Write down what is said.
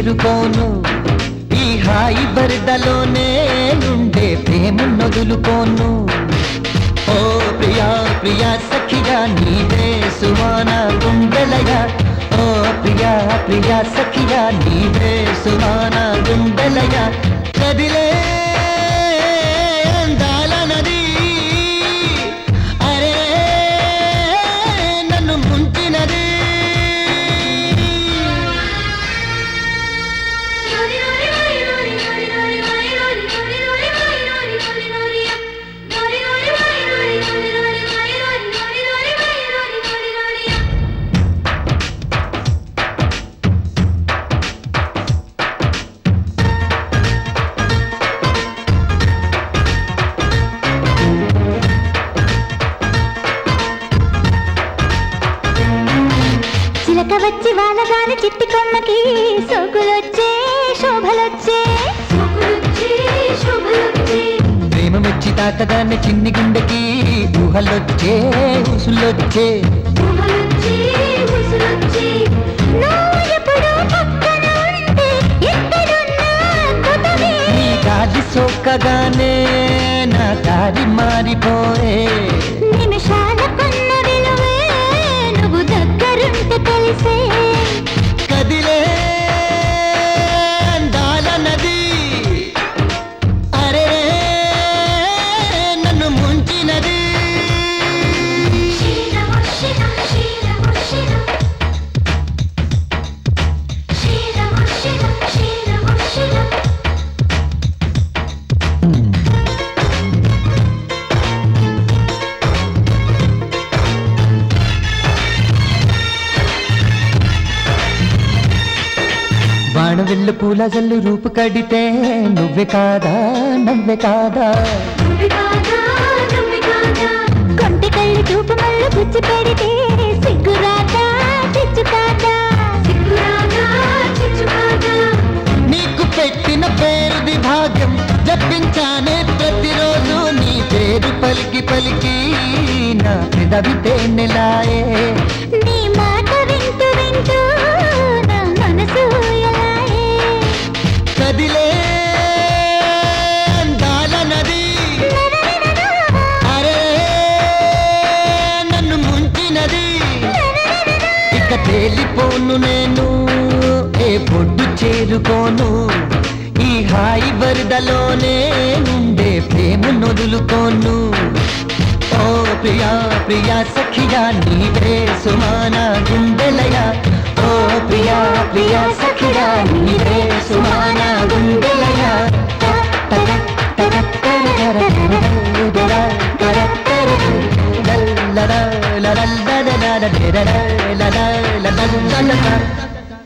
చేరుకోను ఈ హాయి వరదలోనే నుండే ప్రేమ నొదులుకోను ఓ ప్రియా ప్రియా సఖియా నీవే సుమాన గుండెలయ ఓ ప్రియా ప్రియా సఖియా నీవే సుమాన గుండెలయ కదిలే అందాల నది అరే నన్ను ముంచినది చిలక వచ్చి వానగాని చిట్టి కొమ్మకి సోకులొచ్చే శోభలొచ్చే ప్రేమ మెచ్చి తాకగానే చిన్ని గుండెకి ఊహలొచ్చే ఊసులొచ్చే నీ గాలి సోకగానే నా దారి మారిపోయే నిమిషాల కొన్న విలువే నువ్వు దగ్గరుంటే తెలిసే కదిలే అందాల నది అరే నన్ను ముంచినది బాణవిల్లు పూల జల్లు రూపు కడితే నువ్వే కాదా నవ్వే కాదా కొంటి కళ్ళు చూపు మళ్ళు పుచ్చి పెడితే సిగ్గురాదా చిచ్చు కాదా నీకు పెట్టిన పేరుది భాగ్యం జపించానే ప్రతిరోజు నీ పేరు పలికి పలికి నా పెదవి తేనెలాయే నీ మాట వింటూ వింటూ నా మనసు ఎలాయే కదిలే అందాల నది అరే నన్ను ముంచినది ఇక తేలిపోను నేను ఏ పొడ్డు చేరుకోను ఈ హాయి వరదలోనే ఉండే ప్రేమ నొదులుకోను ఓ ప్రియా ప్రియా సఖియా నీవే సుమాన గుండెలయ ఓ ప్రియా ప్రియా సఖియా నీవే సుమాన గుండెలయ la la la la la la la la la la la la la la la